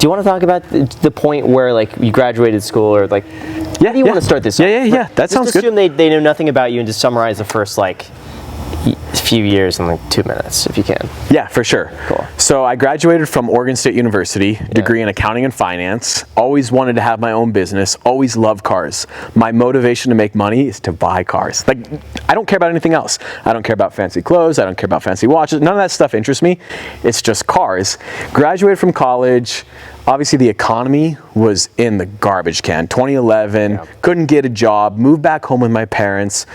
you want to talk about the point where like you graduated school, or like, how do you want to start this? Yeah. That sounds good. Assume they know nothing about you and just summarize the first like few years in like 2 minutes, if you can. Yeah, for sure. Cool. So I graduated from Oregon State University, degree in accounting and finance. Always wanted to have my own business. Always loved cars. My motivation to make money is to buy cars. Like, I don't care about anything else. I don't care about fancy clothes. I don't care about fancy watches. None of that stuff interests me. It's just cars. Graduated from college. Obviously, the economy was in the garbage can. 2011, couldn't get a job, moved back home with my parents.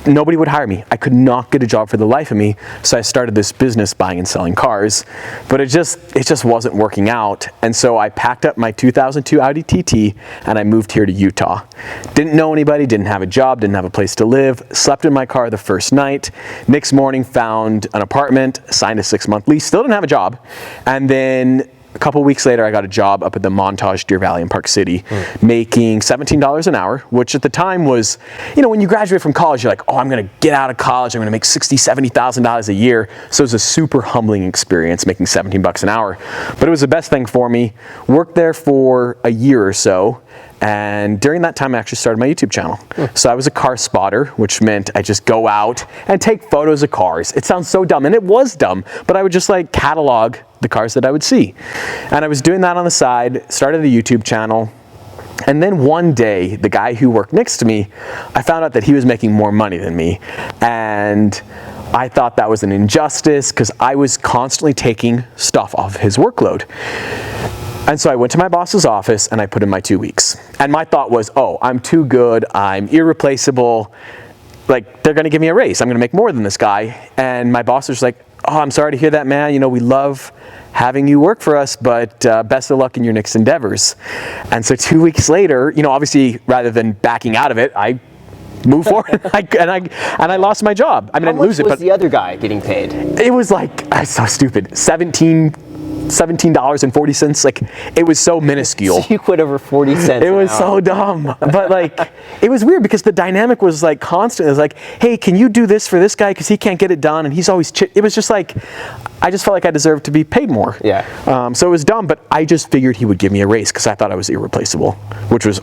Nobody would hire me. I could not get a job for the life of me. So I started this business buying and selling cars, but it just wasn't working out. And so I packed up my 2002 Audi TT and I moved here to Utah. Didn't know anybody, didn't have a job, didn't have a place to live, slept in my car the first night. Next morning found an apartment, signed a 6-month lease, still didn't have a job. And then a couple weeks later, I got a job up at the Montage Deer Valley in Park City, making $17 an hour, which at the time was, you know, when you graduate from college, you're like, oh, I'm going to get out of college. I'm going to make $60,000, $70,000 a year. So it was a super humbling experience making $17 an hour. But it was the best thing for me. Worked there for a year or so. And during that time, I actually started my YouTube channel. So I was a car spotter, which meant I just go out and take photos of cars. It sounds so dumb, and it was dumb, but I would just like catalog the cars that I would see. And I was doing that on the side, started the YouTube channel. And then one day, the guy who worked next to me, I found out that he was making more money than me. And I thought that was an injustice because I was constantly taking stuff off his workload. And so I went to my boss's office and I put in my 2 weeks. And my thought was, oh, I'm too good, I'm irreplaceable, like they're gonna give me a raise, I'm gonna make more than this guy. And my boss was like, oh, I'm sorry to hear that, man, you know, we love having you work for us, but best of luck in your next endeavors. And so 2 weeks later, you know, obviously rather than backing out of it, I moved forward and I lost my job. I mean, I didn't lose it, but the other guy getting paid? It was like, so stupid, $17.40. Like, it was so minuscule. So you quit over 40 cents. It was so dumb. But like, it was weird because the dynamic was like constant. It was like, hey, can you do this for this guy? Because he can't get it done. And he's always, it was just like, I just felt like I deserved to be paid more. Yeah. So it was dumb, but I just figured he would give me a raise because I thought I was irreplaceable, which was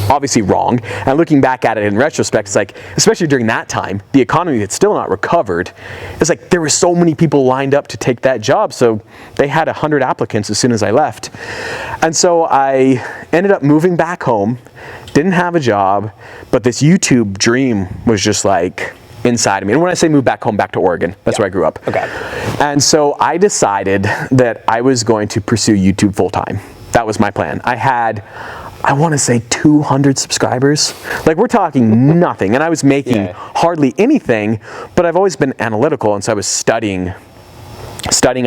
obviously wrong. And looking back at it in retrospect, it's like, especially during that time, the economy had still not recovered. It's like there were so many people lined up to take that job. So they had 100 applicants as soon as I left. And so I ended up moving back home, didn't have a job, but this YouTube dream was just like inside of me. And when I say move back home, back to Oregon, that's where I grew up. Okay. And so I decided that I was going to pursue YouTube full time. That was my plan. I had, I want to say 200 subscribers. Like, we're talking nothing. And I was making hardly anything, but I've always been analytical. And so I was studying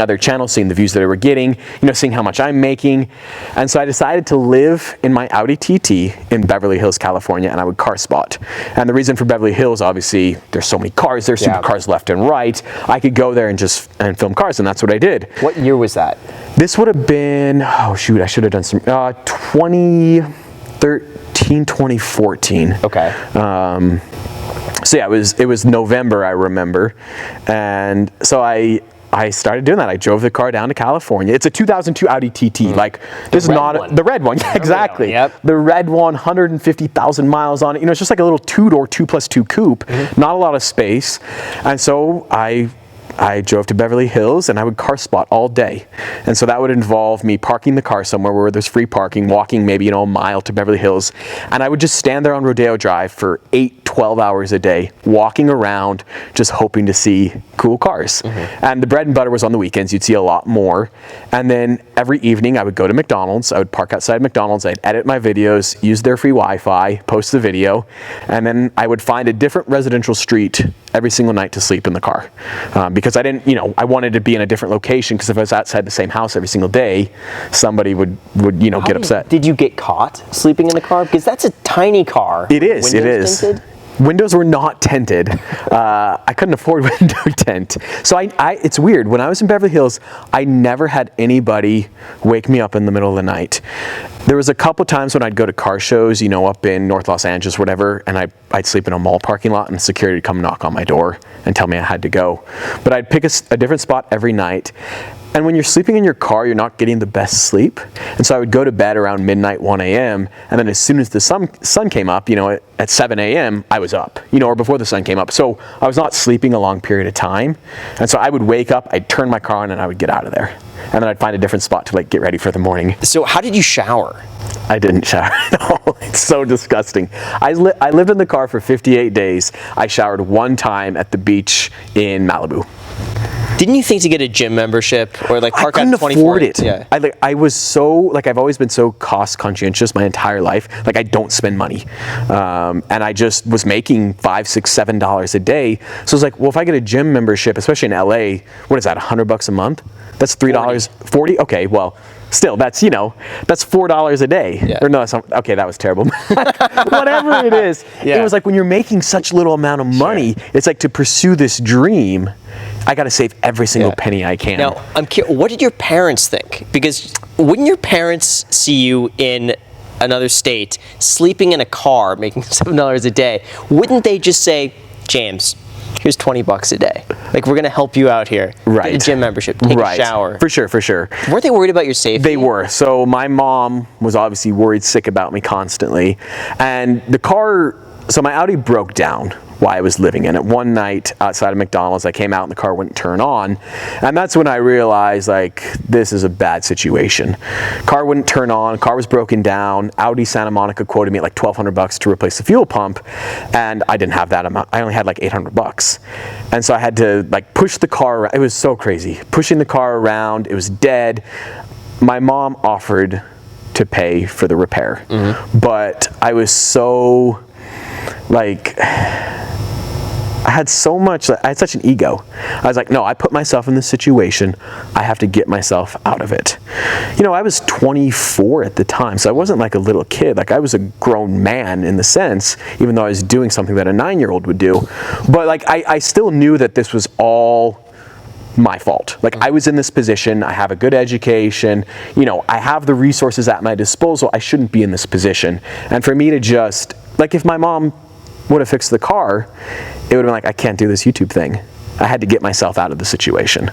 other channels, seeing the views that I were getting, you know, seeing how much I'm making. And so I decided to live in my Audi TT in Beverly Hills, California, and I would car spot. And the reason for Beverly Hills, obviously, there's so many cars, there's supercars left and right. I could go there and film cars, and that's what I did. What year was that? This would have been, oh shoot, I should have done some, 2013, 2014. Okay. So yeah, it was November, I remember. And so I started doing that. I drove the car down to California. It's a 2002 Audi TT. Like, this is not the red one. Yeah, exactly. Yep. The red one, 150,000 miles on it. You know, it's just like a little 2-door 2+2 coupe. Not a lot of space. And so I drove to Beverly Hills and I would car spot all day. And so that would involve me parking the car somewhere where there's free parking, walking maybe, you know, a mile to Beverly Hills. And I would just stand there on Rodeo Drive for 8-12 hours a day, walking around, just hoping to see cool cars. And the bread and butter was on the weekends. You'd see a lot more. And then every evening I would go to McDonald's. I would park outside McDonald's. I'd edit my videos, use their free Wi-Fi, post the video. And then I would find a different residential street every single night to sleep in the car. Because I didn't, you know, I wanted to be in a different location, because if I was outside the same house every single day, somebody would you know, get upset. Did you get caught sleeping in the car? Because that's a tiny car. It is, it is. Tinted? Windows were not tinted. I couldn't afford window tint. So it's weird. When I was in Beverly Hills, I never had anybody wake me up in the middle of the night. There was a couple times when I'd go to car shows, you know, up in North Los Angeles, whatever, and I'd sleep in a mall parking lot and security would come knock on my door and tell me I had to go. But I'd pick a different spot every night. And when you're sleeping in your car, you're not getting the best sleep. And so I would go to bed around midnight, 1 a.m. And then as soon as the sun came up, at 7 a.m., I was up, or before the sun came up. So I was not sleeping a long period of time. And so I would wake up, I'd turn my car on, and I would get out of there. And then I'd find a different spot to get ready for the morning. So how did you shower? I didn't shower. No, it's so disgusting. I lived in the car for 58 days. I showered one time at the beach in Malibu. Didn't you think to get a gym membership or park I couldn't out 24? afford it. Yeah. I was so I've always been so cost conscientious my entire life. I don't spend money, and I just was making $5, $6, $7 a day. So I was like, well, if I get a gym membership, especially in LA, what is that? $100 a month? That's $3. 40. Okay, well, still that's that's $4 a day. Yeah. Or no, that's not, okay, that was terrible. Whatever it is, yeah. It was when you're making such little amount of money, Sure. it's to pursue this dream. I got to save every single penny I can. Now, I'm curious, what did your parents think? Because wouldn't your parents see you in another state, sleeping in a car, making $7 a day? Wouldn't they just say, James, here's $20 a day. We're going to help you out here. Right. Get a gym membership. Take a shower. For sure. Weren't they worried about your safety? They were. So my mom was obviously worried sick about me constantly. And the car, so my Audi broke down while I was living in it. One night outside of McDonald's, I came out and the car wouldn't turn on. And that's when I realized, this is a bad situation. Car wouldn't turn on, car was broken down. Audi Santa Monica quoted me at $1,200 to replace the fuel pump. And I didn't have that amount. I only had $800. And so I had to push the car around. It was so crazy. Pushing the car around, it was dead. My mom offered to pay for the repair. Mm-hmm. But I was so, I had such an ego. I was no, I put myself in this situation. I have to get myself out of it. I was 24 at the time, so I wasn't a little kid. I was a grown man in the sense, even though I was doing something that a 9-year-old would do. But I still knew that this was all my fault. I was in this position, I have a good education, I have the resources at my disposal, I shouldn't be in this position. And for me to just, if my mom would have fixed the car, it would have been I can't do this YouTube thing. I had to get myself out of the situation.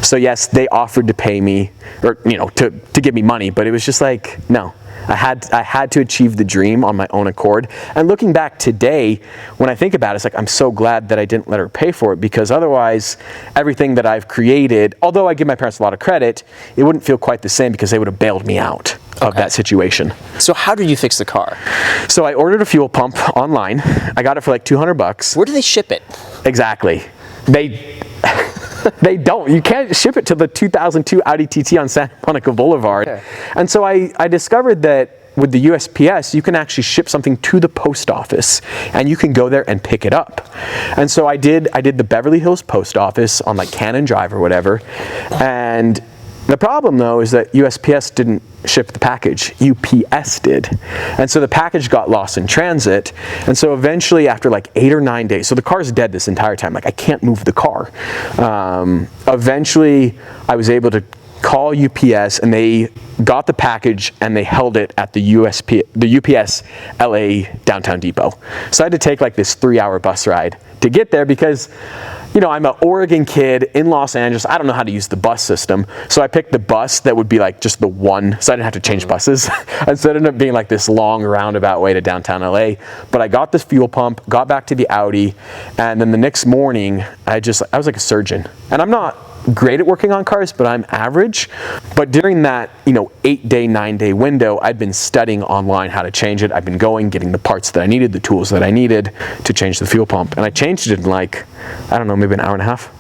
So yes, they offered to pay me, or to give me money, but it was just no. I had to achieve the dream on my own accord. And looking back today, when I think about it, it's I'm so glad that I didn't let her pay for it, because otherwise, everything that I've created, although I give my parents a lot of credit, it wouldn't feel quite the same because they would have bailed me out of that situation. So how did you fix the car? So I ordered a fuel pump online. I got it for $200. Where do they ship it? Exactly. They don't. You can't ship it to the 2002 Audi TT on Santa Monica Boulevard. Okay. And so I discovered that with the USPS, you can actually ship something to the post office, and you can go there and pick it up. And so I did the Beverly Hills post office on Cannon Drive or whatever. And the problem, though, is that USPS didn't ship the package. UPS did. And so the package got lost in transit. And so eventually, after 8 or 9 days, so the car's dead this entire time. I can't move the car. Eventually, I was able to call UPS, and they got the package and they held it at the UPS LA downtown depot. So I had to take this 3-hour bus ride to get there because, I'm an Oregon kid in Los Angeles. I don't know how to use the bus system. So I picked the bus that would be just the one, so I didn't have to change buses. And so it ended up being this long roundabout way to downtown LA. But I got this fuel pump, got back to the Audi, and then the next morning, I was like a surgeon. And I'm not great at working on cars, but I'm average. But during that, 8-day, 9-day window, I'd been studying online how to change it. I've been getting the parts that I needed, the tools that I needed to change the fuel pump. And I changed it in I don't know, maybe an hour and a half.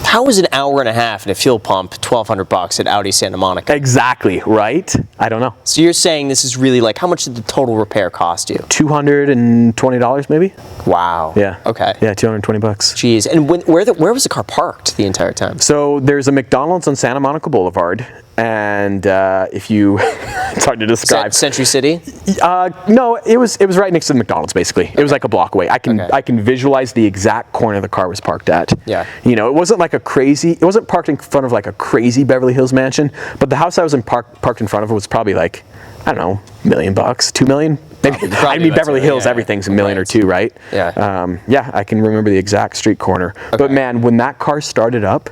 How was an hour and a half in a fuel pump $1,200 at Audi Santa Monica? Exactly, right? I don't know. So you're saying this is really how much did the total repair cost you? $220 maybe? Wow. Yeah. Okay. Yeah, $220. Jeez. And where was the car parked the entire time? So there's a McDonald's on Santa Monica Boulevard, and if you, it's hard to describe. Century City? No, it was right next to the McDonald's basically. Okay. It was a block away. I can visualize the exact corner the car was parked at. Yeah. It wasn't it wasn't parked in front of a crazy Beverly Hills mansion, but the house I was parked in front of was probably I don't know, $1 million, $2 million. Maybe. I mean, Beverly Hills, everything's a million or two, right? Yeah. Yeah, I can remember the exact street corner. Okay. But man, when that car started up,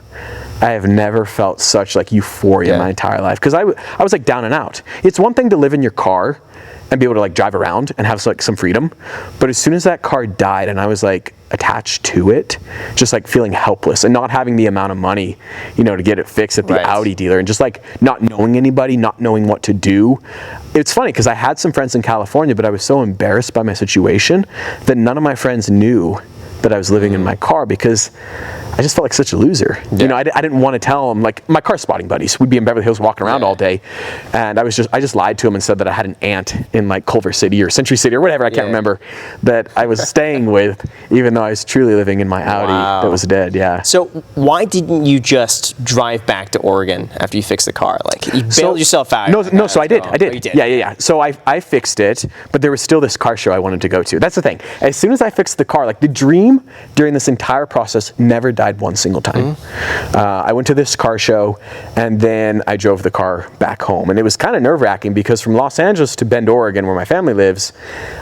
I have never felt such like euphoria in my entire life. Because I was like down and out. It's one thing to live in your car and be able to like drive around and have like some freedom. But as soon as that car died and I was like attached to it, just like feeling helpless and not having the amount of money, you know, to get it fixed at the Audi dealer, and just like not knowing anybody, not knowing what to do. It's funny because I had some friends in California, but I was so embarrassed by my situation that none of my friends knew that I was living in my car because I just felt like such a loser. You know, I didn't want to tell them, like my car spotting buddies would be in Beverly Hills walking around all day. And I just lied to them and said that I had an aunt in like Culver City or Century City or whatever, I can't remember, that I was staying with, even though I was truly living in my Audi that was dead, So why didn't you just drive back to Oregon after you fixed the car? Like you bailed yourself out. No, so I did. Oh, you did. Yeah. So I fixed it, but there was still this car show I wanted to go to. That's the thing. As soon as I fixed the car, like the dream during this entire process never died one single time. I went to this car show and then I drove the car back home. And it was kind of nerve-wracking because from Los Angeles to Bend, Oregon, where my family lives,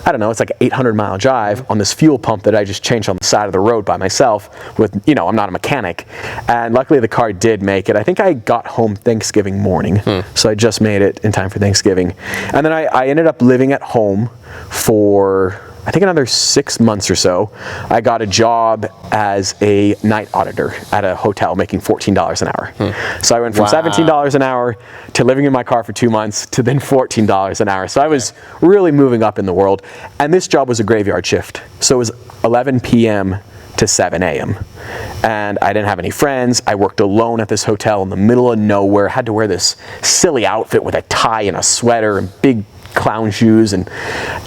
I don't know, it's like an 800-mile drive on this fuel pump that I just changed on the side of the road by myself with, you know, I'm not a mechanic. And luckily the car did make it. I think I got home Thanksgiving morning. So I just made it in time for Thanksgiving. And then I ended up living at home for, I think, another 6 months or so. I got a job as a night auditor at a hotel making $14 an hour. So I went from $17 an hour to living in my car for 2 months to then $14 an hour. So I was really moving up in the world. And this job was a graveyard shift. So it was 11 p.m. to 7 a.m. And I didn't have any friends. I worked alone at this hotel in the middle of nowhere. Had to wear this silly outfit with a tie and a sweater and big clown shoes, and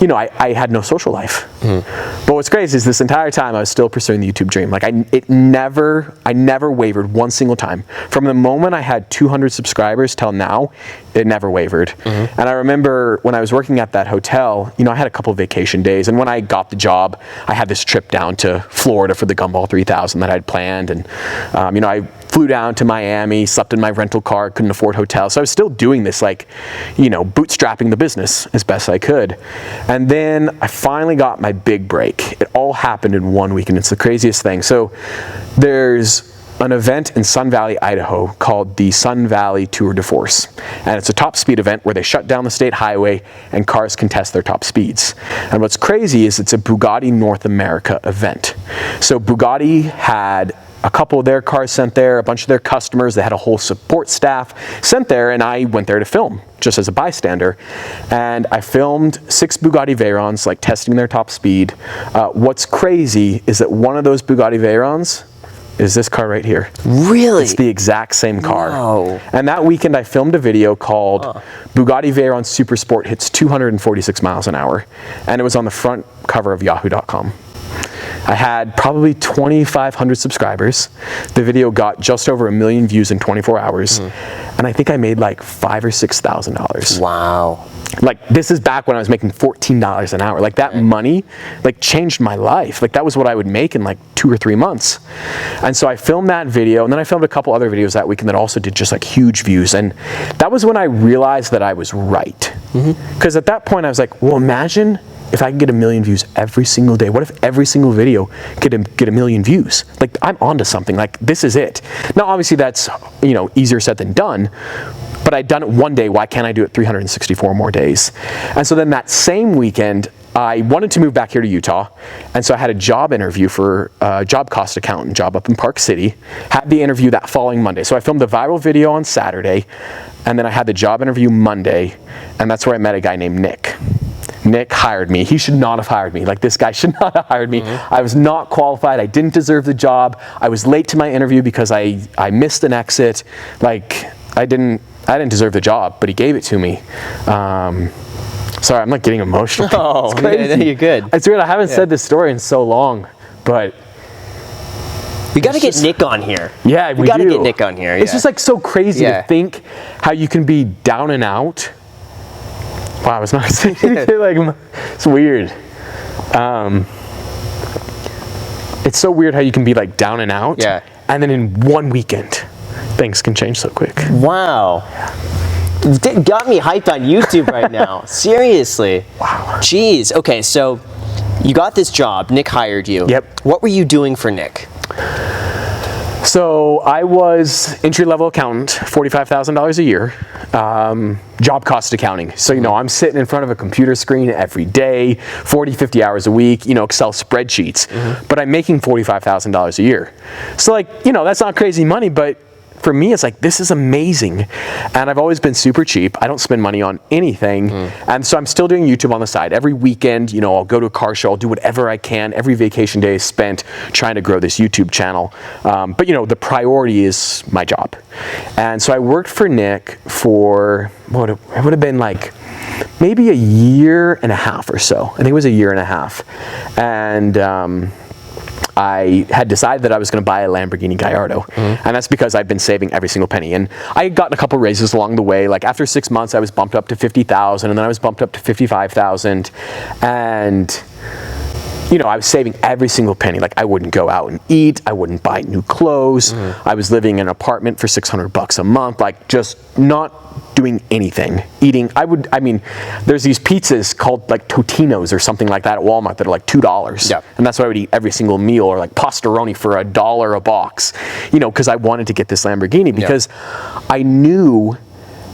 you know, I had no social life. But what's crazy is this entire time I was still pursuing the YouTube dream. Like I never wavered one single time. From the moment I had 200 subscribers till now, it never wavered. And I remember when I was working at that hotel, you know, I had a couple of vacation days, and when I got the job, I had this trip down to Florida for the Gumball 3000 that I'd planned, and you know, I flew down to Miami, slept in my rental car, couldn't afford hotels. So I was still doing this, like, you know, bootstrapping the business as best I could. And then I finally got my big break. It all happened in 1 week, and it's the craziest thing. So there's an event in Sun Valley, Idaho called the Sun Valley Tour de Force. And it's a top speed event where they shut down the state highway and cars can test their top speeds. And what's crazy is it's a Bugatti North America event. So Bugatti had a couple of their cars sent there, a bunch of their customers, they had a whole support staff sent there, and I went there to film just as a bystander. And I filmed 6 Bugatti Veyrons, like testing their top speed. What's crazy is that one of those Bugatti Veyrons is this car right here. Really? It's the exact same car. Wow. And that weekend I filmed a video called Bugatti Veyron Super Sport hits 246 miles an hour. And it was on the front cover of yahoo.com. I had probably 2,500 subscribers. The video got just over 1 million views in 24 hours. And I think I made like $5,000 or $6,000. Wow. Like, this is back when I was making $14 an hour. Like, that money, like, changed my life. Like, that was what I would make in like 2 or 3 months. And so I filmed that video, and then I filmed a couple other videos that weekend that also did just like huge views. And that was when I realized that I was right. Because at that point I was like, well, imagine if I could get 1 million views every single day. What if every single video get 1 million views? Like, I'm onto something. Like, this is it. Now, obviously that's, you know, easier said than done, but I'd done it one day. Why can't I do it 364 more days? And so then that same weekend, I wanted to move back here to Utah. And so I had a job interview for a job cost accountant job up in Park City. Had the interview that following Monday. So I filmed a viral video on Saturday, and then I had the job interview Monday, and that's where I met a guy named Nick. Nick hired me. He should not have hired me. Like, this guy should not have hired me. I was not qualified. I didn't deserve the job. I was late to my interview because I missed an exit. Like, I didn't deserve the job, but he gave it to me. Sorry, I'm like getting emotional. Oh, it's crazy. Yeah, you're good. It's weird. I haven't said this story in so long, but we got to get Nick on here. Yeah, we got to get Nick on here. It's just like so crazy to think how you can be down and out. Wow, I was not saying like, it's weird. It's so weird how you can be like down and out, and then in one weekend, things can change so quick. Wow. Got me hyped on YouTube right now. Seriously. Wow. Jeez. Okay, so you got this job. Nick hired you. Yep. What were you doing for Nick? So I was entry-level accountant, $45,000 a year, job cost accounting. So, I'm sitting in front of a computer screen every day, 40, 50 hours a week, Excel spreadsheets, but I'm making $45,000 a year. So that's not crazy money, but for me, it's like, this is amazing. And I've always been super cheap. I don't spend money on anything. And so I'm still doing YouTube on the side. Every weekend, I'll go to a car show. I'll do whatever I can. Every vacation day is spent trying to grow this YouTube channel. But the priority is my job. And so I worked for Nick for, it would have been like maybe a year and a half or so. I think it was a year and a half. And I had decided that I was going to buy a Lamborghini Gallardo, and that's because I've been saving every single penny. And I had gotten a couple raises along the way. Like after 6 months, I was bumped up to $50,000, and then I was bumped up to $55,000, and I was saving every single penny. Like I wouldn't go out and eat, I wouldn't buy new clothes. I was living in an apartment for $600 a month, like just not doing anything. Eating, there's these pizzas called like Totino's or something like that at Walmart that are like $2. Yep. And that's what I would eat every single meal, or like pastaroni for $1 a box, because I wanted to get this Lamborghini because I knew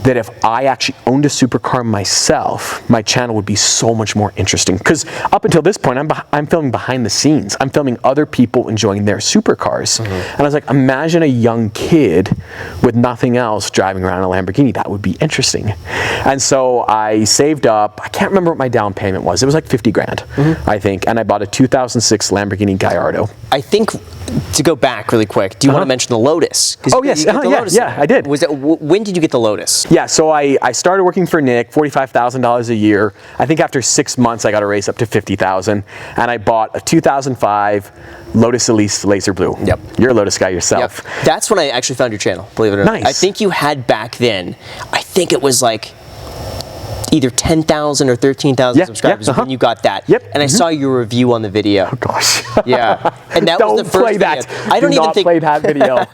that if I actually owned a supercar myself, my channel would be so much more interesting. Because up until this point, I'm filming behind the scenes. I'm filming other people enjoying their supercars. And I was like, imagine a young kid with nothing else driving around a Lamborghini. That would be interesting. And so I saved up. I can't remember what my down payment was. It was like 50 grand, I think. And I bought a 2006 Lamborghini Gallardo. I think, to go back really quick, do you want to mention the Lotus? Oh, yes. Yeah, I did. When did you get the Lotus? Yeah, so I started working for Nick, $45,000 a year. I think after 6 months, I got a raise up to $50,000, and I bought a 2005 Lotus Elise Laser Blue. Yep. You're a Lotus guy yourself. Yep. That's when I actually found your channel, believe it or not. Nice. I think you had back then, I think it was like either 10,000 or 13,000 subscribers when you got that. Yep. And I saw your review on the video. Oh gosh. Yeah. And that was the first play video. that. I don't even think play that video.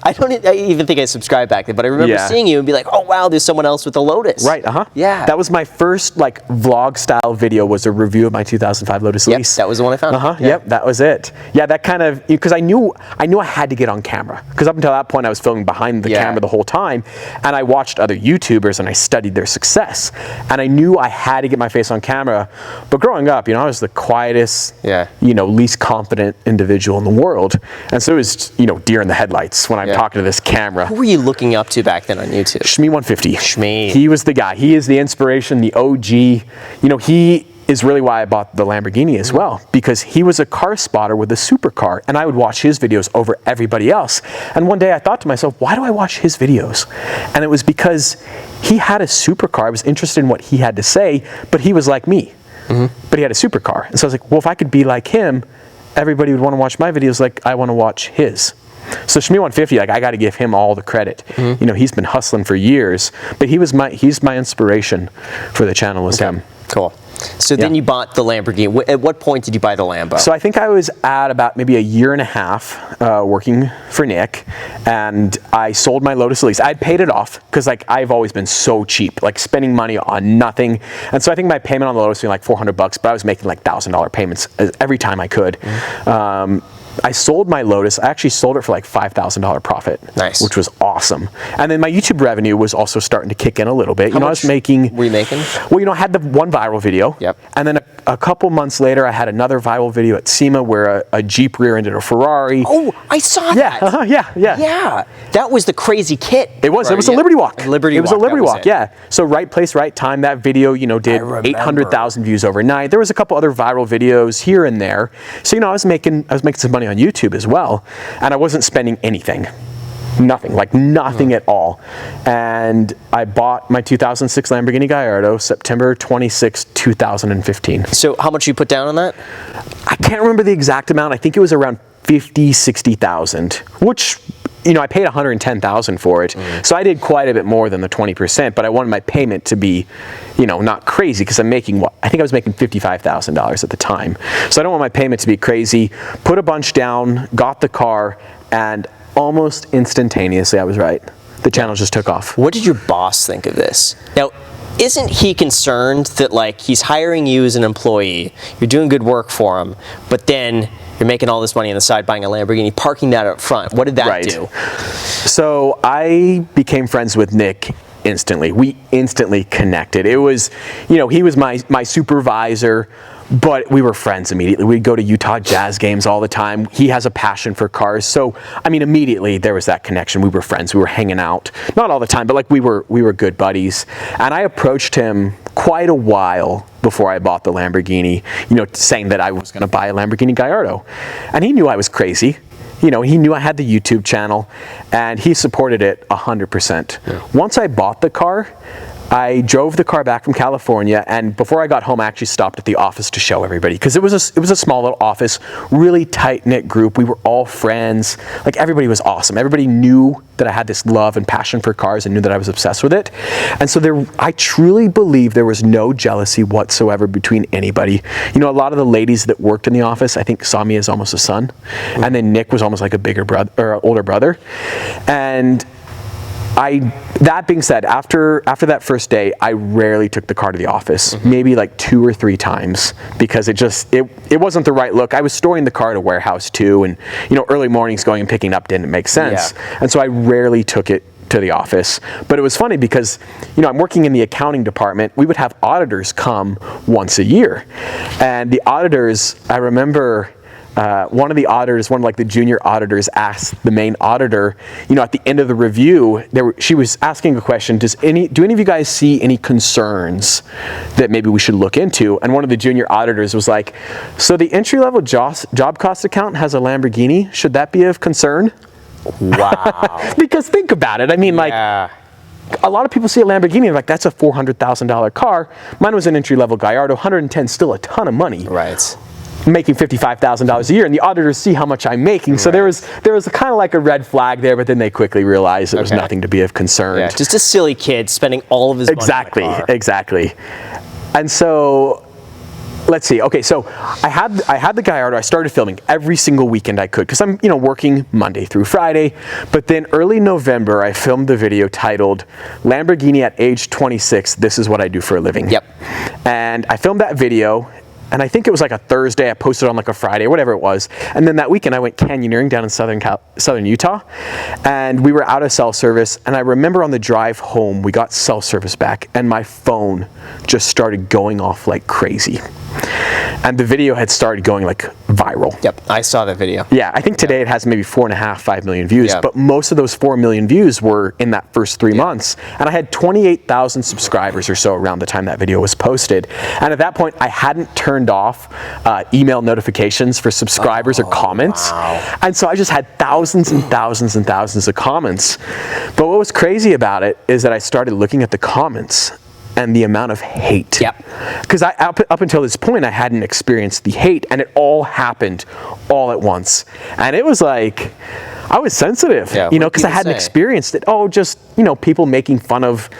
I even think I subscribed back then, but I remember seeing you and be like, oh wow, there's someone else with a Lotus. Right, Yeah. That was my first vlog style video, was a review of my 2005 Lotus Elise. That was the one I found. Yep, that was it. Yeah, that kind of, because I knew I had to get on camera. Because up until that point I was filming behind the camera the whole time, and I watched other YouTubers and I studied their success. And I knew I had to get my face on camera. But growing up, I was the quietest, least confident individual in the world. And so it was, deer in the headlights when I'm talking to this camera. Who were you looking up to back then on YouTube? Shmee 150. Shmee. He was the guy. He is the inspiration, the OG. He is really why I bought the Lamborghini as well, because he was a car spotter with a supercar, and I would watch his videos over everybody else. And one day I thought to myself, why do I watch his videos? And it was because he had a supercar. I was interested in what he had to say, but he was like me. But he had a supercar. And so I was like, well, if I could be like him, everybody would want to watch my videos like I want to watch his. So Shmee 150, I got to give him all the credit. He's been hustling for years, but he's my inspiration for the channel, was him. Cool. So then you bought the Lamborghini. At what point did you buy the Lambo? So I think I was at about maybe a year and a half working for Nick, and I sold my Lotus Elise. I'd paid it off because I've always been so cheap, spending money on nothing. And so I think my payment on the Lotus was like $400, but I was making $1,000 payments every time I could. I sold my Lotus. I actually sold it for $5,000 profit. Nice. Which was awesome. And then my YouTube revenue was also starting to kick in a little bit. How much I was making. were you making? Well, I had the one viral video. Yep. And then a couple months later, I had another viral video at SEMA where a Jeep rear-ended a Ferrari. Oh, I saw that. Yeah. That was the crazy kit. It was a Liberty Walk. It was a Liberty Walk, yeah. So right place, right time. That video, did 800,000 views overnight. There was a couple other viral videos here and there. So, I was making some money on YouTube as well, and I wasn't spending anything. Nothing at all. And I bought my 2006 Lamborghini Gallardo September 26, 2015. So how much you put down on that? I can't remember the exact amount. I think it was around 60,000, which I paid 110,000 for it. So I did quite a bit more than the 20%, but I wanted my payment to be, not crazy, because I think I was making $55,000 at the time. So I don't want my payment to be crazy. Put a bunch down, got the car, and almost instantaneously I was right. the channel just took off. What did your boss think of this? Now, isn't he concerned that like he's hiring you as an employee, you're doing good work for him, but then you're making all this money on the side buying a Lamborghini, parking that up front? What did that do? So I became friends with Nick instantly. We instantly connected. It was, you know, he was my supervisor, but we were friends immediately. We'd go to Utah Jazz games all the time. He has a passion for cars. So, I mean, immediately there was that connection. We were friends. We were hanging out. Not all the time, but like we were good buddies. And I approached him quite a while before I bought the Lamborghini, you know, saying that I was going to buy a Lamborghini Gallardo. And he knew I was crazy. You know, he knew I had the YouTube channel, and he supported it 100%. Yeah. Once I bought the car, I drove the car back from California, and before I got home, I actually stopped at the office to show everybody, because it was a small little office, really tight-knit group. We were all friends. Like, everybody was awesome. Everybody knew that I had this love and passion for cars and knew that I was obsessed with it. And so I truly believe there was no jealousy whatsoever between anybody. You know, a lot of the ladies that worked in the office, I think, saw me as almost a son. Mm-hmm. And then Nick was almost like a bigger brother or older brother. And that being said, after that first day, I rarely took the car to the office, mm-hmm. maybe like 2 or 3 times, because it wasn't the right look. I was storing the car at a warehouse too, and you know, early mornings going and picking it up didn't make sense. Yeah. And so I rarely took it to the office. But it was funny because, you know, I'm working in the accounting department. We would have auditors come once a year. And the auditors, I remember one of the junior auditors asked the main auditor, you know, at the end of the review, she was asking a question, do any of you guys see any concerns that maybe we should look into? And one of the junior auditors was like, so the entry-level job cost accountant has a Lamborghini, should that be of concern? Wow. Because think about it, I mean, like, a lot of people see a Lamborghini and like, that's a $400,000 car. Mine was an entry-level Gallardo, 110, still a ton of money. Right. Making $55,000 a year, and the auditors see how much I'm making. So there was kind of like a red flag there, but then they quickly realized it was nothing to be of concern. Yeah, just a silly kid spending all of his money on a car. Exactly. And so let's see. Okay, so I had the Gallardo. I started filming every single weekend I could, because I'm, you know, working Monday through Friday. But then early November, I filmed the video titled "Lamborghini at Age 26. This is what I do for a living." Yep. And I filmed that video. And I think it was like a Thursday. I posted on like a Friday, whatever it was. And then that weekend I went canyoneering down in southern Utah. And we were out of cell service. And I remember on the drive home, we got cell service back. And my phone just started going off like crazy. And the video had started going like viral. Yep, I saw that video. Yeah, I think today it has maybe 4.5, 5 million views. Yeah. But most of those 4 million views were in that first 3 months. And I had 28,000 subscribers or so around the time that video was posted. And at that point, I hadn't turned off email notifications for subscribers or comments. Wow. And so I just had thousands and thousands and thousands of comments. But what was crazy about it is that I started looking at the comments and the amount of hate. Yep. Because up until this point, I hadn't experienced the hate, and it all happened all at once. And it was like, I was sensitive, you know, because I hadn't experienced it. Oh, just, you know, people making fun of,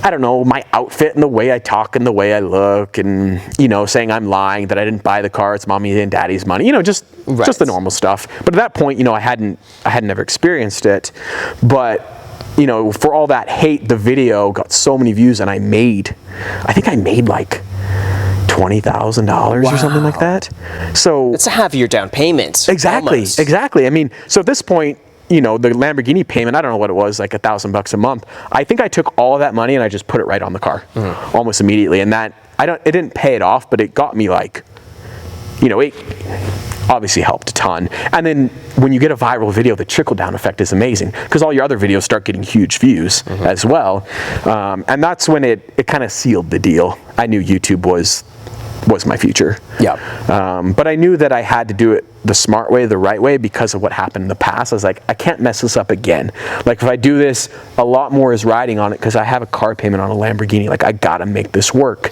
I don't know, my outfit and the way I talk and the way I look, and, you know, saying I'm lying, that I didn't buy the car, it's mommy and daddy's money, you know, just the normal stuff. But at that point, you know, I hadn't never experienced it. But you know, for all that hate, the video got so many views, and I think I made like $20,000 or something like that. So it's a half of your down payment. Exactly. I mean, so at this point, you know, the Lamborghini payment, I don't know what it was, like $1,000 a month. I think I took all of that money and I just put it right on the car almost immediately. And it didn't pay it off, but it got me like, you know, it obviously helped a ton. And then when you get a viral video, the trickle-down effect is amazing, because all your other videos start getting huge views as well. And that's when it kind of sealed the deal. I knew YouTube was my future. Yeah. But I knew that I had to do it the smart way, the right way, because of what happened in the past. I was like, I can't mess this up again. Like, if I do this, a lot more is riding on it, because I have a car payment on a Lamborghini. Like, I gotta make this work.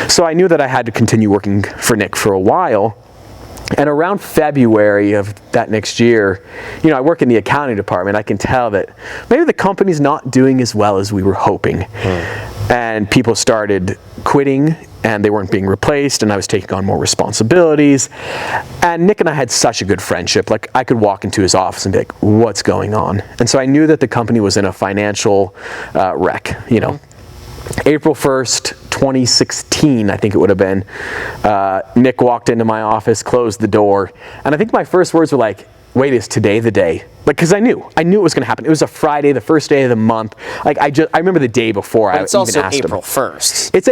So I knew that I had to continue working for Nick for a while. And around February of that next year, you know, I work in the accounting department. I can tell that maybe the company's not doing as well as we were hoping. And people started quitting and they weren't being replaced, and I was taking on more responsibilities. And Nick and I had such a good friendship. Like, I could walk into his office and be like, what's going on? And so I knew that the company was in a financial wreck, you know. April 1st, 2016, I think it would have been, Nick walked into my office, closed the door, and I think my first words were like, wait, is today the day? Like, because I knew it was going to happen. It was a Friday, the first day of the month. Like, I remember the day before. But it's I also even asked April him. 1st. It's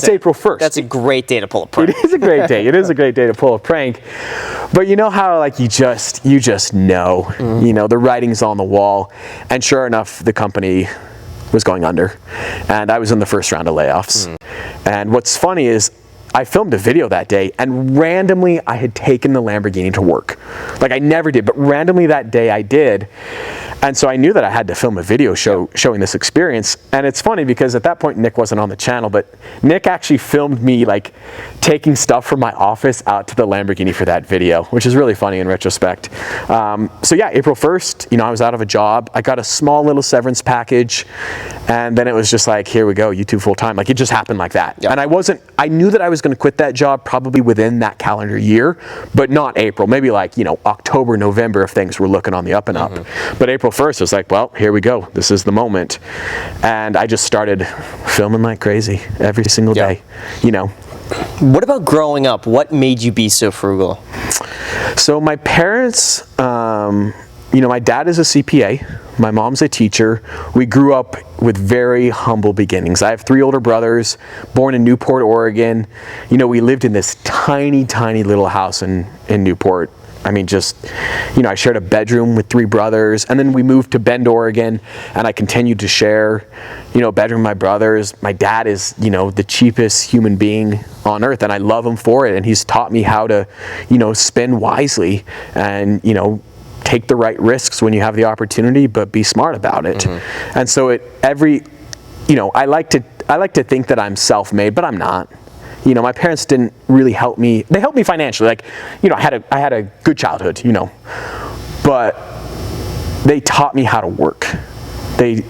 April 1st. That's a great day to pull a prank. It is a great day. It is a great day to pull a prank. But you know how, like, you just know, you know, the writing's on the wall. And sure enough, the company was going under, and I was in the first round of layoffs. And what's funny is I filmed a video that day, and randomly I had taken the Lamborghini to work. Like, I never did, but randomly that day I did. And so I knew that I had to film a video showing this experience. And it's funny because at that point Nick wasn't on the channel, but Nick actually filmed me like taking stuff from my office out to the Lamborghini for that video, which is really funny in retrospect. So yeah, April 1st, you know, I was out of a job. I got a small little severance package, and then it was just like, here we go, YouTube full time. Like, it just happened like that. Yep. And I knew that I was going to quit that job probably within that calendar year, but not April, maybe like, you know, October, November if things were looking on the up and up. But April 1st was like, well, here we go. This is the moment. And I just started filming like crazy every single day, you know. What about growing up? What made you be so frugal? So my parents, you know, my dad is a CPA. My mom's a teacher. We grew up with very humble beginnings. I have 3 older brothers, born in Newport, Oregon. You know, we lived in this tiny, tiny little house in Newport. I mean, just, you know, I shared a bedroom with 3 brothers, and then we moved to Bend, Oregon, and I continued to share, you know, a bedroom with my brothers. My dad is, you know, the cheapest human being on earth, and I love him for it, and he's taught me how to, you know, spend wisely and, you know, take the right risks when you have the opportunity, but be smart about it. And so you know, I like to think that I'm self-made, but I'm not. You know, my parents didn't really help me. They helped me financially. Like, you know, I had a good childhood, you know, but they taught me how to work.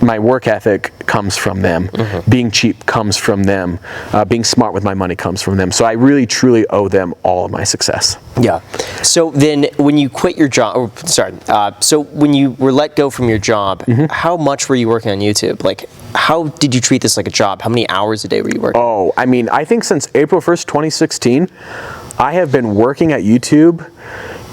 My work ethic comes from them. Being cheap comes from them. Being smart with my money comes from them. So I really, truly owe them all of my success. Yeah. So then when you quit your job, so when you were let go from your job, how much were you working on YouTube? Like, how did you treat this like a job? How many hours a day were you working? Oh, I mean, I think since April 1st, 2016, I have been working at YouTube,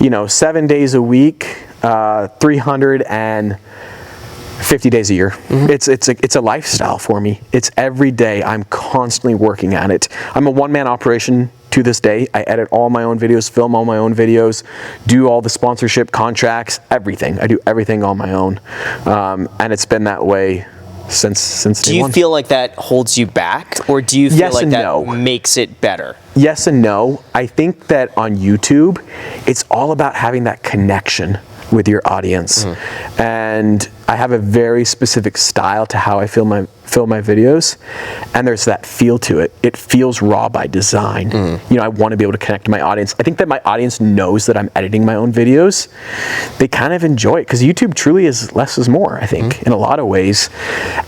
you know, 7 days a week, 350 days a year. It's a lifestyle for me. It's every day. I'm constantly working at it. I'm a one-man operation to this day. I edit all my own videos, film all my own videos, do all the sponsorship contracts, everything. I do everything on my own. And it's been that way since day Do you one. feel like that holds you back, or do you feel Yes like and that no. makes it better? Yes and no. I think that on YouTube, it's all about having that connection with your audience. And I have a very specific style to how I film my videos, and there's that feel to it. It feels raw by design. You know, I want to be able to connect to my audience. I think that my audience knows that I'm editing my own videos. They kind of enjoy it because YouTube truly is less is more, I think, in a lot of ways.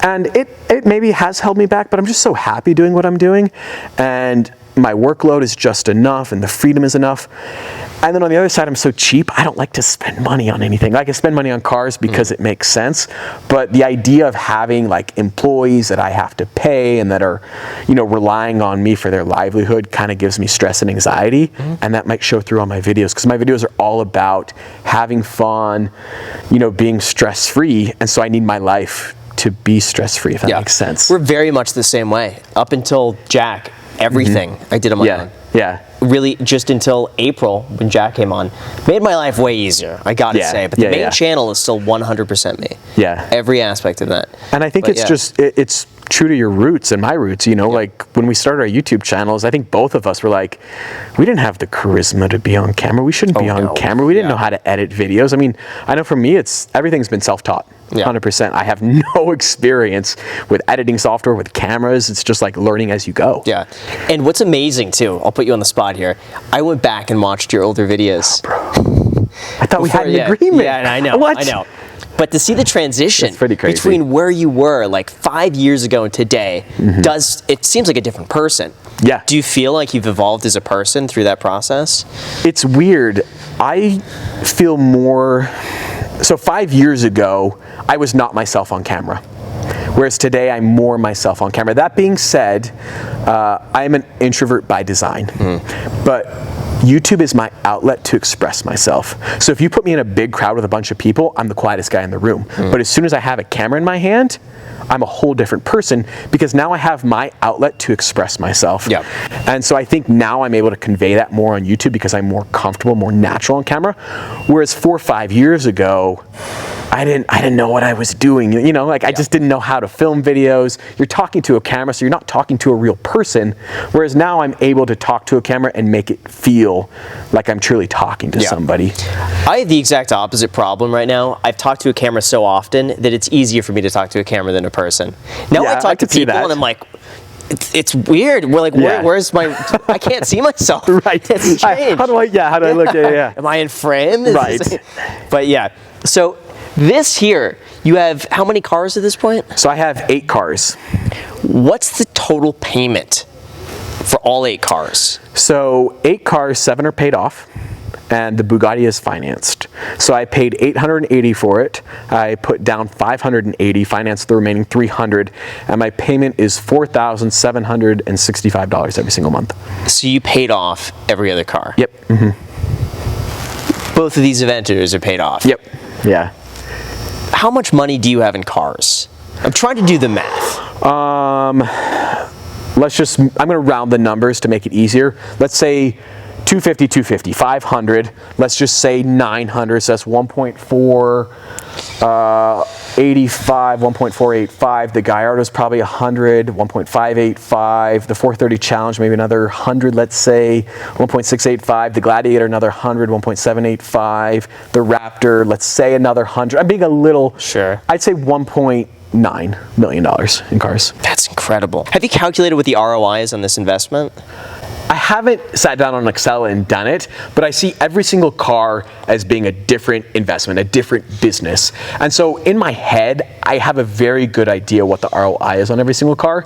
And it maybe has held me back, but I'm just so happy doing what I'm doing, and my workload is just enough, and the freedom is enough. And then on the other side, I'm so cheap, I don't like to spend money on anything. Like, I spend money on cars because it makes sense, but the idea of having like employees that I have to pay and that are, you know, relying on me for their livelihood kind of gives me stress and anxiety, and that might show through on my videos, because my videos are all about having fun, you know, being stress-free, and so I need my life to be stress-free, if that makes sense. We're very much the same way. Up until Jack, everything I did on my own. Yeah. Really, just until April, when Jack came on, made my life way easier, I gotta say. But the main channel is still 100% me. Yeah. Every aspect of that. And I think it's just, it's true to your roots and my roots, you know, like when we started our YouTube channels, I think both of us were like, we didn't have the charisma to be on camera. We shouldn't be on camera. We didn't know how to edit videos. I mean, I know for me, everything's been self-taught. 100%. I have no experience with editing software, with cameras. It's just like learning as you go. Yeah. And what's amazing too, I'll put you on the spot here. I went back and watched your older videos. Oh, bro. I thought we had an agreement. Yeah, I know. What? I know. But to see the transition It's pretty crazy. between where you were like 5 years ago and today, it seems like a different person. Yeah. Do you feel like you've evolved as a person through that process? It's weird. I feel more. So 5 years ago, I was not myself on camera. Whereas today, I'm more myself on camera. That being said, I'm an introvert by design. But YouTube is my outlet to express myself. So if you put me in a big crowd with a bunch of people, I'm the quietest guy in the room. But as soon as I have a camera in my hand, I'm a whole different person because now I have my outlet to express myself. Yep. And so I think now I'm able to convey that more on YouTube because I'm more comfortable, more natural on camera. Whereas 4 or 5 years ago, I didn't know what I was doing. You know, like I just didn't know how to film videos. You're talking to a camera, so you're not talking to a real person. Whereas now I'm able to talk to a camera and make it feel like I'm truly talking to somebody. I have the exact opposite problem right now. I've talked to a camera so often that it's easier for me to talk to a camera than a person. Now I talk to people and I'm like, it's weird. We're like, where's my? I can't see myself. Right. It's strange. How do I look? Yeah. Am I in frame? Right. But yeah. So this here, you have how many cars at this point? So I have 8 cars. What's the total payment for all 8 cars? So 8 cars, 7 are paid off, and the Bugatti is financed. So I paid $880 for it. I put down $580, financed the remaining $300, and my payment is $4,765 every single month. So you paid off every other car? Yep. Both of these Aventadors are paid off? Yep. Yeah. How much money do you have in cars? I'm trying to do the math. I'm going to round the numbers to make it easier. Let's say 250, 500. Let's just say 900. So that's 1.485, 1.485. The Gallardo is probably 100, 1.585. The 430 Challenge, maybe another 100, let's say 1.685. The Gladiator, another 100, 1.785. The Raptor, let's say another 100. I'm being a little, I'd say $1.9 million in cars. That's incredible. Have you calculated what the ROI is on this investment? I haven't sat down on Excel and done it, but I see every single car as being a different investment, a different business. And so in my head, I have a very good idea what the ROI is on every single car.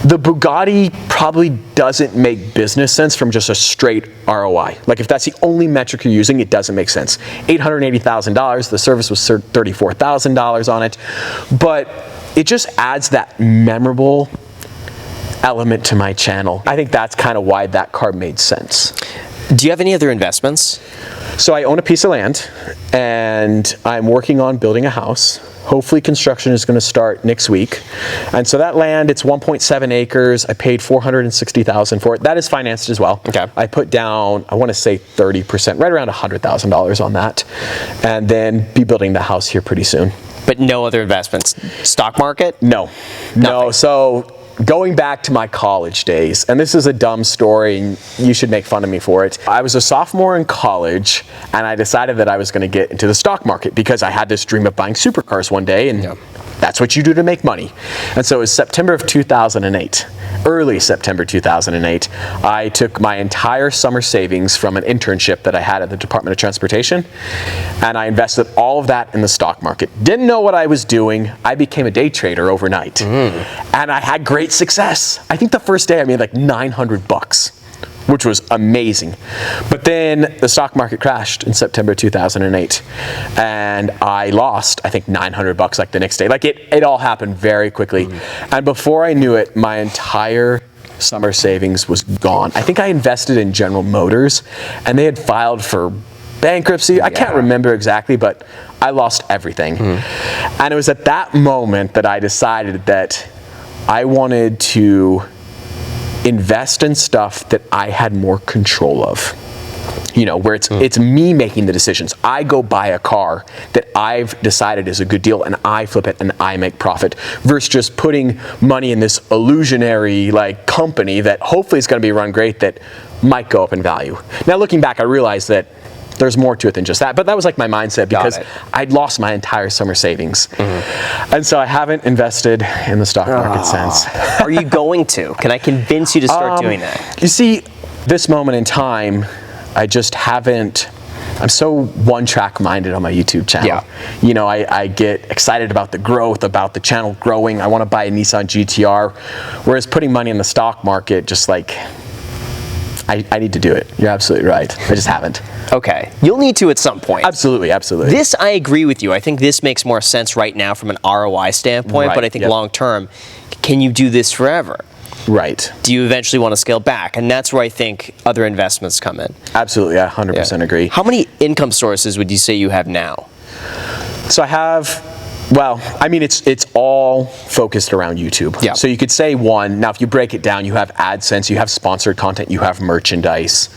The Bugatti probably doesn't make business sense from just a straight ROI. Like if that's the only metric you're using, it doesn't make sense. $880,000, the service was $34,000 on it, but it just adds that memorable element to my channel. I think that's kind of why that car made sense. Do you have any other investments? So I own a piece of land and I'm working on building a house. Hopefully construction is going to start next week. And so that land, it's 1.7 acres. I paid $460,000 for it. That is financed as well. Okay. I put down, I want to say 30%, right around $100,000 on that. And then be building the house here pretty soon. But no other investments? Stock market? No. No. So going back to my college days, and this is a dumb story, and you should make fun of me for it. I was a sophomore in college, and I decided that I was going to get into the stock market because I had this dream of buying supercars one day, and that's what you do to make money. And so it was September of 2008, early September 2008. I took my entire summer savings from an internship that I had at the Department of Transportation, and I invested all of that in the stock market. Didn't know what I was doing. I became a day trader overnight, and I had great success. I think the first day I made like $900, which was amazing. But then the stock market crashed in September 2008, and I lost, I think, $900 like the next day. Like it all happened very quickly. And before I knew it, my entire summer savings was gone. I think I invested in General Motors, and they had filed for bankruptcy. I can't remember exactly, but I lost everything. And it was at that moment that I decided that I wanted to invest in stuff that I had more control of. You know, where it's me making the decisions. I go buy a car that I've decided is a good deal and I flip it and I make profit versus just putting money in this illusionary like company that hopefully is going to be run great that might go up in value. Now looking back, I realized that there's more to it than just that, but that was like my mindset because I'd lost my entire summer savings. And so I haven't invested in the stock market since. Are you going to? Can I convince you to start doing that? You see, this moment in time, I just haven't I'm so one-track minded on my YouTube channel. Yeah. You know, I get excited about the growth, about the channel growing. I want to buy a Nissan GTR, whereas putting money in the stock market, just like, I need to do it. You're absolutely right. I just haven't. Okay. You'll need to at some point. Absolutely, absolutely. This, I agree with you. I think this makes more sense right now from an ROI standpoint, Right, but I think yep. long term, can you do this forever? Right. Do you eventually want to scale back? And that's where I think other investments come in. Absolutely, I 100% agree. How many income sources would you say you have now? So I have, well, I mean, it's all focused around YouTube. Yeah. So you could say one. Now, if you break it down, you have AdSense, you have sponsored content, you have merchandise.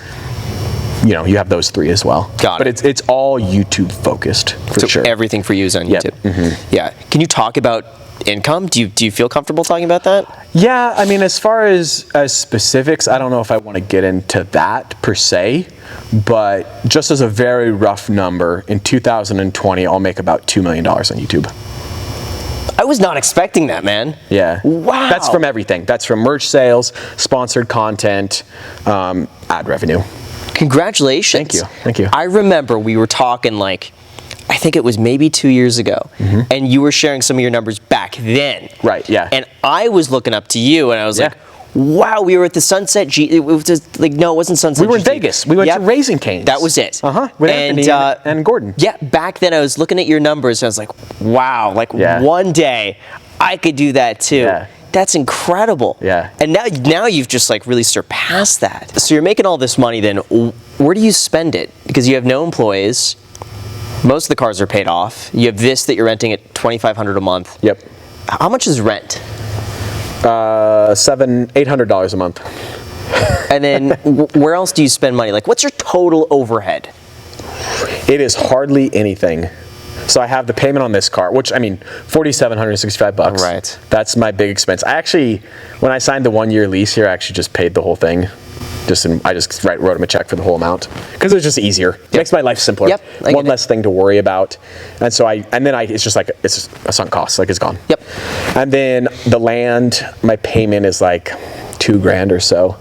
You know, you have those three as well. Got but it. it's all YouTube focused for So sure. everything for you is on Yep. YouTube. Yeah. Can you talk about income? Do you feel comfortable talking about that? Yeah, I mean, as far as specifics, I don't know if I want to get into that per se, but just as a very rough number, in 2020, I'll make about $2 million on YouTube. I was not expecting that, man. Yeah. Wow. That's from everything. That's from merch sales, sponsored content, ad revenue. Congratulations. Thank you. Thank you. I remember we were talking like, I think it was maybe 2 years ago, and you were sharing some of your numbers back then. Right, yeah. And I was looking up to you, and I was Yeah. like, wow, we were at the Sunset G. It was just, like, no, it wasn't Sunset We were in GT. Vegas. We went Yep. to Raising Cane's. That was it. With Anthony and Gordon. Yeah, back then I was looking at your numbers, and I was like, wow, like Yeah. one day I could do that too. Yeah. That's incredible. Yeah. And now you've just like really surpassed that. So you're making all this money then, where do you spend it? Because you have no employees. Most of the cars are paid off. You have this that you're renting at $2,500 a month. Yep. How much is rent? $800 a month. And then where else do you spend money? Like, what's your total overhead? It is hardly anything. So I have the payment on this car, which I mean, $4,765. Right. That's my big expense. I actually, when I signed the 1-year lease here, I actually just paid the whole thing. I just wrote him a check for the whole amount because it's just easier. It makes my life simpler. Yep, I get One it. less thing to worry about. And so it's just like, it's a sunk cost, like it's gone. Yep. And then the land, my payment is like $2,000 or so.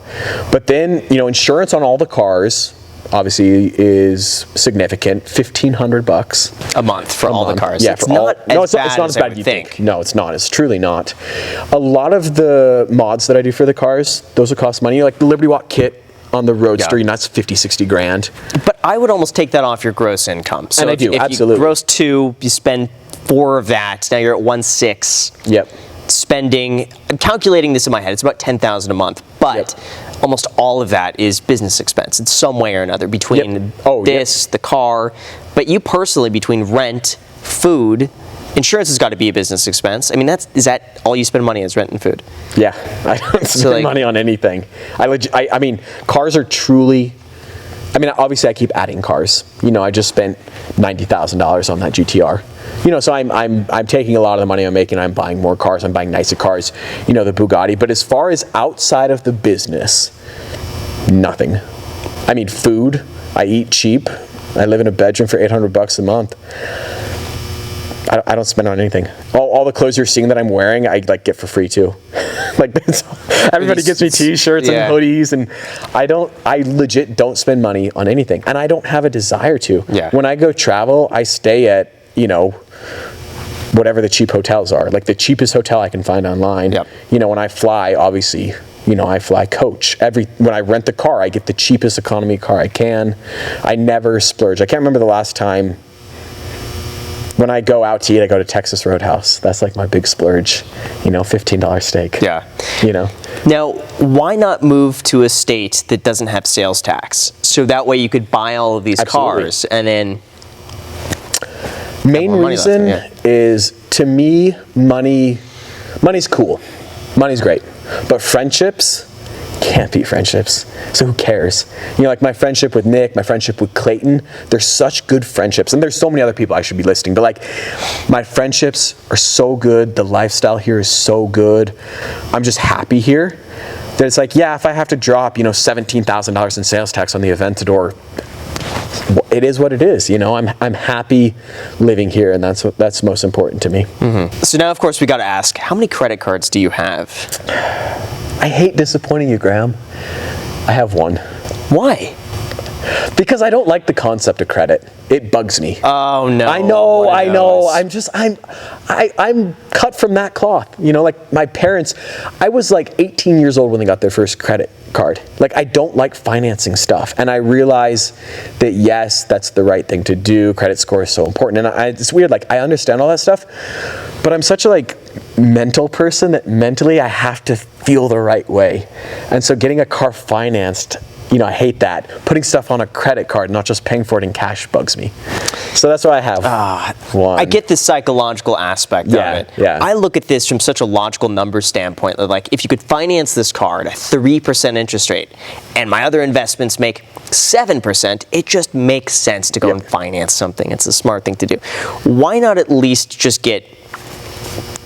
But then, you know, insurance on all the cars obviously is significant, $1,500 A month for all the cars. Yeah, it's for not all, as bad as I would you think. No, it's not. It's truly not. A lot of the mods that I do for the cars, those will cost money. Like the Liberty Walk kit on the Roadster, Yeah. and that's 50, 60 grand. But I would almost take that off your gross income. So And I if, do, if absolutely. you gross 2, you spend 4 of that. Now you're at 1.6. Yep. Spending, I'm calculating this in my head, it's about $10,000 a month, but almost all of that is business expense in some way or another between Yep. Oh, this, the car, but you personally, between rent, food, insurance has got to be a business expense. I mean, is that all you spend money on is rent and food? Yeah, I don't spend like- money on anything. I mean, cars are truly. I mean, obviously, I keep adding cars. You know, I just spent $90,000 on that GTR. You know, so I'm taking a lot of the money I'm making. I'm buying more cars. I'm buying nicer cars. You know, the Bugatti. But as far as outside of the business, nothing. I mean, food. I eat cheap. I live in a bedroom for $800 a month. I don't spend on anything. All the clothes you're seeing that I'm wearing, I like get for free too. Like everybody gets me T-shirts Yeah. and hoodies, and I legit don't spend money on anything, and I don't have a desire to. Yeah. When I go travel, I stay at, you know, whatever the cheap hotels are, like the cheapest hotel I can find online. Yep. You know, when I fly, obviously, you know, I fly coach. When I rent the car, I get the cheapest economy car I can. I never splurge. I can't remember the last time. When I go out to eat, I go to Texas Roadhouse. That's like my big splurge. You know, $15 steak. Yeah. You know. Now, why not move to a state that doesn't have sales tax? So that way you could buy all of these Absolutely. cars and then... Main more money left, reason yeah. is, to me, money's cool. Money's great. But friendships can't beat friendships. So who cares? You know, like my friendship with Nick, my friendship with Clayton, they're such good friendships. And there's so many other people I should be listing, but like my friendships are so good. The lifestyle here is so good. I'm just happy here. That it's like, yeah, if I have to drop, you know, $17,000 in sales tax on the Aventador, it is what it is. You know, I'm happy living here, and that's most important to me. So now, of course, we got to ask, how many credit cards do you have? I hate disappointing you, Graham. I have one. Why? Because I don't like the concept of credit. It bugs me. Oh no. I know. I'm cut from that cloth. You know, like my parents, I was like 18 years old when they got their first credit card. Like, I don't like financing stuff. And I realize that, yes, that's the right thing to do. Credit score is so important. And it's weird, like, I understand all that stuff, but I'm such a like mental person that mentally I have to feel the right way. And so getting a car financed, you know, I hate that. Putting stuff on a credit card, not just paying for it in cash, bugs me. So that's why I have one. I get the psychological aspect of it. Yeah. I look at this from such a logical number standpoint. Like, if you could finance this card at 3% interest rate, and my other investments make 7%, it just makes sense to go and finance something. It's a smart thing to do. Why not at least just get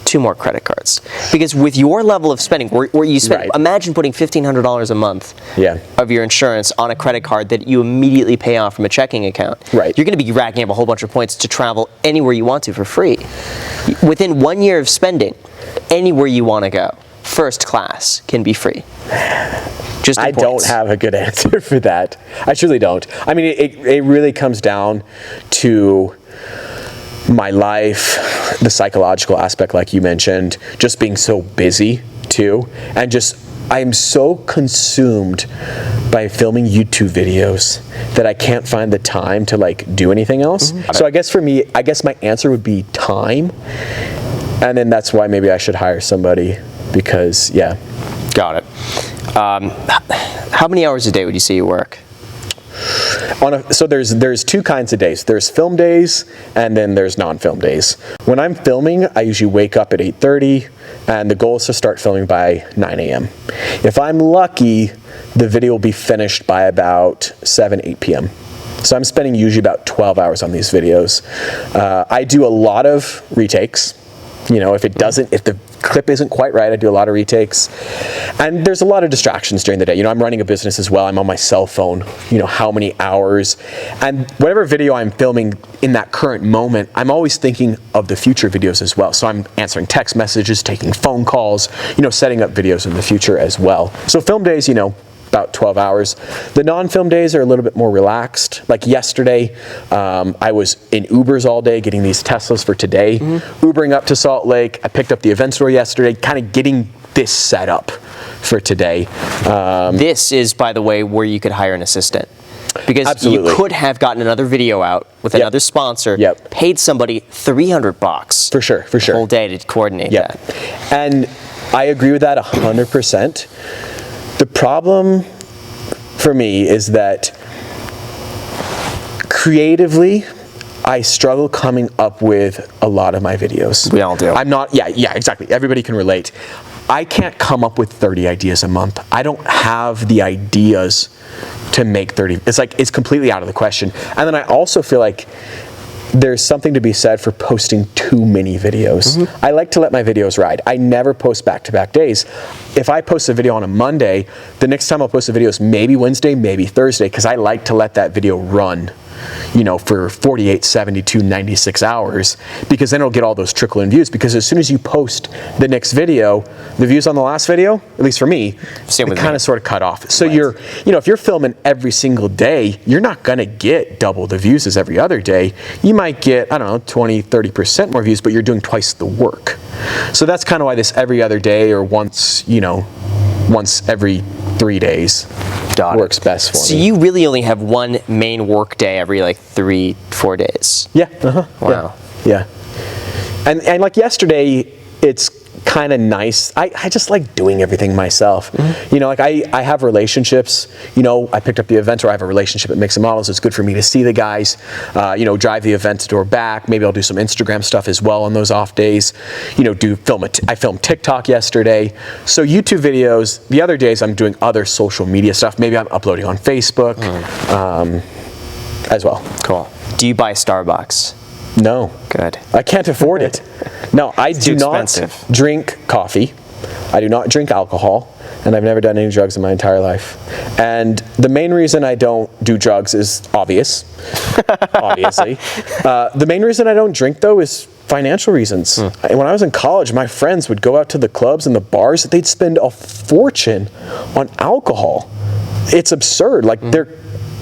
2 more credit cards? Because with your level of spending, where you spend, imagine putting $1,500 a month of your insurance on a credit card that you immediately pay off from a checking account. Right. You're going to be racking up a whole bunch of points to travel anywhere you want to for free. Within 1 year of spending, anywhere you want to go, first class can be free. Just I don't have a good answer for that. I truly don't. I mean, it really comes down to my life, the psychological aspect, like you mentioned, just being so busy too, and just I'm so consumed by filming YouTube videos that I can't find the time to like do anything else. So I guess for me, I guess my answer would be time, and then that's why maybe I should hire somebody, because Got it. How many hours a day would you say you work? So there's 2 kinds of days. There's film days, and then there's non-film days. When I'm filming, I usually wake up at 8:30, and the goal is to start filming by 9 a.m. If I'm lucky, the video will be finished by about 8 p.m. So I'm spending usually about 12 hours on these videos. I do a lot of retakes. You know, if the clip isn't quite right, I do a lot of retakes. And there's a lot of distractions during the day. You know, I'm running a business as well. I'm on my cell phone, you know, how many hours. And whatever video I'm filming in that current moment, I'm always thinking of the future videos as well. So I'm answering text messages, taking phone calls, you know, setting up videos in the future as well. So film days, you know, about 12 hours. The non-film days are a little bit more relaxed. Like yesterday, I was in Ubers all day getting these Teslas for today, Ubering up to Salt Lake. I picked up the event store yesterday, kind of getting this set up for today. This is, by the way, where you could hire an assistant. Because you could have gotten another video out with another sponsor, paid somebody $300 for sure, the whole day to coordinate that. And I agree with that 100%. The problem for me is that creatively, I struggle coming up with a lot of my videos. We all do. I'm not, exactly. Everybody can relate. I can't come up with 30 ideas a month. I don't have the ideas to make 30. It's like, it's completely out of the question. And then I also feel like there's something to be said for posting too many videos. I like to let my videos ride. I never post back-to-back days. If I post a video on a Monday, the next time I'll post a video is maybe Wednesday, maybe Thursday, because I like to let that video run, you know, for 48, 72, 96 hours, because then it'll get all those trickle-in views. Because as soon as you post the next video, the views on the last video, at least for me, they kind of sort of cut off. So you're, you know, if you're filming every single day, you're not going to get double the views as every other day. You might get, I don't know, 20, 30% more views, but you're doing twice the work. So that's kind of why this every other day, or once, you know, once every 3 days works best for me. So you really only have one main work day every like 3-4 days? Yeah. Wow. Yeah. And like yesterday, it's kind of nice. I just like doing everything myself. You know, like I have relationships. You know, I picked up the event, or I have a relationship at Mix and Models. It's good for me to see the guys, you know, drive the event store back. Maybe I'll do some Instagram stuff as well on those off days. You know, I filmed TikTok yesterday. So YouTube videos, the other days I'm doing other social media stuff. Maybe I'm uploading on Facebook as well. Cool. Do you buy Starbucks? No. Good. I can't afford it. No, I do not drink coffee. I do not drink alcohol, and I've never done any drugs in my entire life. And the main reason I don't do drugs is obvious, obviously. The main reason I don't drink, though, is financial reasons. When I was in college, my friends would go out to the clubs and the bars. They'd spend a fortune on alcohol. It's absurd. Like,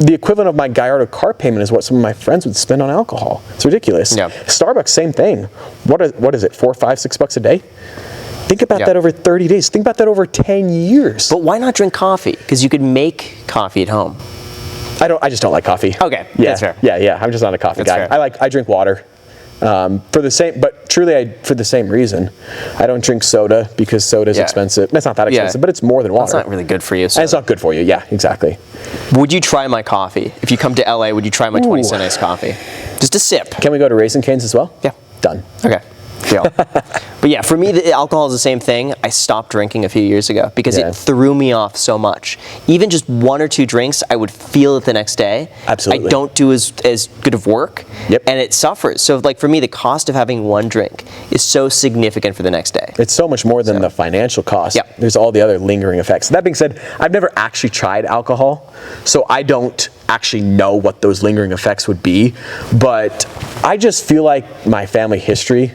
the equivalent of my Gallardo car payment is what some of my friends would spend on alcohol. It's ridiculous. Yeah. Starbucks, same thing. What is it, $4, $5, $6 a day? Think about that over 30 days. Think about that over 10 years. But why not drink coffee? Because you could make coffee at home. I just don't like coffee. Okay, yeah, that's fair. Yeah. I'm just not a coffee guy. Fair. I drink water. For the same reason. I don't drink soda because soda is expensive. It's not that expensive, but it's more than water. It's not really good for you. And it's not good for you. Yeah, exactly. Would you try my coffee? If you come to LA, would you try my 20-cent iced coffee? Just a sip. Can we go to Raising Cane's as well? Yeah. Done. Okay. Deal. But yeah, for me, the alcohol is the same thing. I stopped drinking a few years ago because it threw me off so much. Even just 1 or 2 drinks, I would feel it the next day. Absolutely. I don't do as good of work, and it suffers. So like for me, the cost of having 1 drink is so significant for the next day. It's so much more than the financial cost. Yep. There's all the other lingering effects. That being said, I've never actually tried alcohol, so I don't actually know what those lingering effects would be, but I just feel like my family history,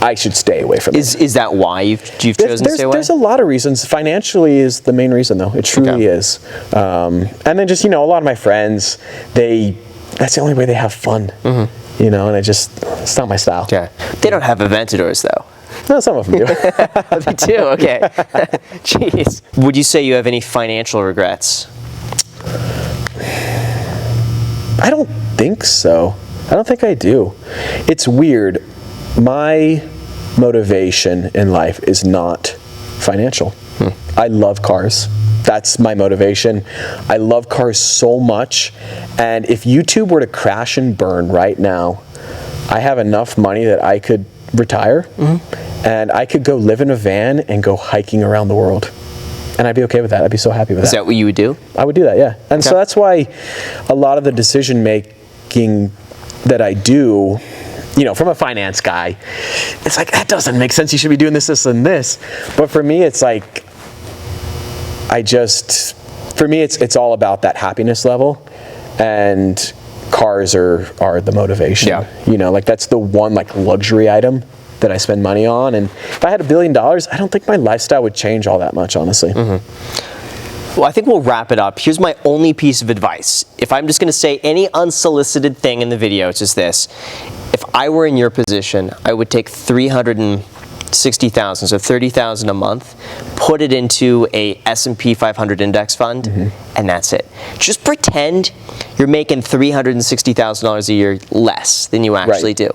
I should stay away from it. Is that why you've chosen to stay away? There's a lot of reasons. Financially is the main reason, though. It truly is. And then just, a lot of my friends, that's the only way they have fun. And it's not my style. Yeah. They don't have Aventadors, though. No, some of them do. They do? Okay. Jeez. Would you say you have any financial regrets? I don't think so. I don't think I do. It's weird. My motivation in life is not financial. I love cars. That's my motivation. I love cars so much. And if YouTube were to crash and burn right now, I have enough money that I could retire and I could go live in a van and go hiking around the world. And I'd be okay with that. I'd be so happy with that. Is that what you would do? I would do that, yeah. And so that's why a lot of the decision making that I do, from a finance guy, it's like, that doesn't make sense. You should be doing this, this, and this. But for me, it's like, it's all about that happiness level, and cars are the motivation. Yeah. That's the one luxury item that I spend money on. And if I had $1 billion, I don't think my lifestyle would change all that much, honestly. Well, I think we'll wrap it up. Here's my only piece of advice. If I'm just going to say any unsolicited thing in the video, it's just this. If I were in your position, I would take $360,000, so $30,000 a month, put it into a S&P 500 index fund, and that's it. Just pretend you're making $360,000 a year less than you actually do.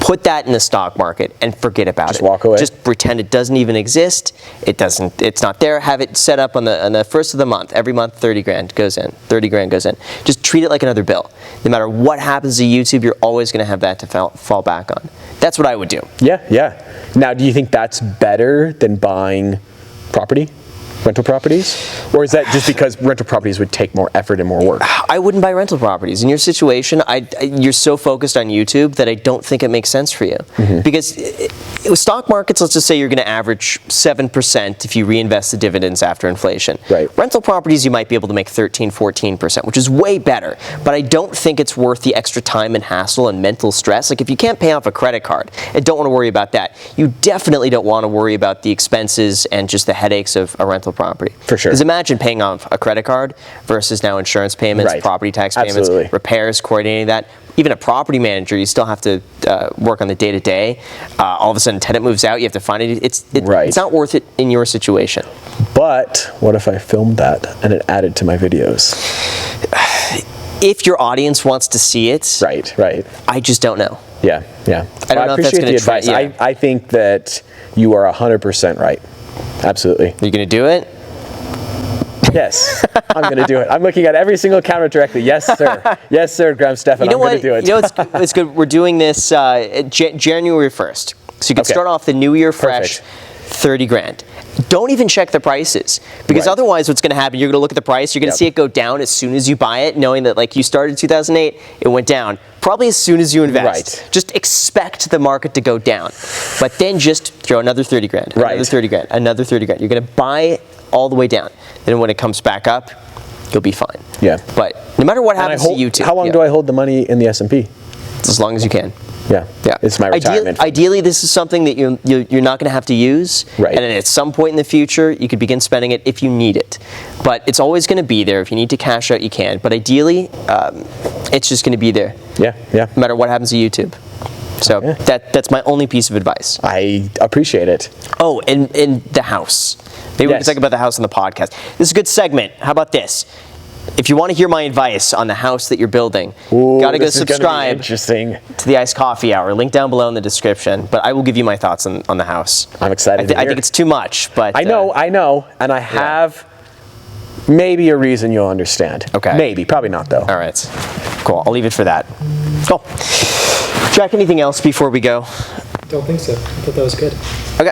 Put that in the stock market and forget about it. Just walk away. Just pretend it doesn't even exist. It's not there. Have it set up on the first of the month. Every month, 30 grand goes in. 30 grand goes in. Just treat it like another bill. No matter what happens to YouTube, you're always going to have that to fall back on. That's what I would do. Yeah. Now, do you think that's better than buying property? Rental properties? Or is that just because rental properties would take more effort and more work? I wouldn't buy rental properties. In your situation, you're so focused on YouTube that I don't think it makes sense for you. Because with stock markets, let's just say you're going to average 7% if you reinvest the dividends after inflation. Right. Rental properties, you might be able to make 13, 14%, which is way better. But I don't think it's worth the extra time and hassle and mental stress. Like if you can't pay off a credit card and don't want to worry about that, you definitely don't want to worry about the expenses and just the headaches of a rental property. For sure. Because imagine paying off a credit card versus now insurance payments, property tax payments, repairs, coordinating that. Even a property manager, you still have to work on the day-to-day. All of a sudden, a tenant moves out, you have to find it. It's not worth it in your situation. But what if I filmed that and it added to my videos? If your audience wants to see it, right. I just don't know. Yeah. I don't know if that's going to advice. I think that you are 100% right. Absolutely. Are you going to do it? Yes, I'm going to do it. I'm looking at every single camera directly. Yes, sir. Yes, sir, Graham Stephan. I'm going to do it. It's good. We're doing this January 1st. So you can start off the new year fresh, 30 grand. Don't even check the prices, because otherwise what's going to happen, you're going to look at the price, you're going to see it go down as soon as you buy it, knowing that you started in 2008, it went down. Probably as soon as you invest. Just expect the market to go down. But then just throw another 30 grand, another 30 grand, another 30 grand. You're going to buy all the way down. Then when it comes back up, you'll be fine. Yeah. But no matter what happens to YouTube. How long do I hold the money in the S&P? As long as you can. Yeah. It's my retirement fund. Ideally, this is something that you're not going to have to use. Right. And then at some point in the future, you could begin spending it if you need it. But it's always going to be there. If you need to cash out, you can. But ideally, it's just going to be there. Yeah. No matter what happens to YouTube. So that's my only piece of advice. I appreciate it. Oh, and the house. Maybe we can talk about the house on the podcast. This is a good segment. How about this? If you want to hear my advice on the house that you're building, gotta go subscribe to the Iced Coffee Hour. Link down below in the description. But I will give you my thoughts on the house. I'm excited. I think it's too much, but I know, and I have maybe a reason you'll understand. Okay. Maybe, probably not though. All right. Cool. I'll leave it for that. Cool. Jack, anything else before we go? Don't think so. I thought that was good. Okay.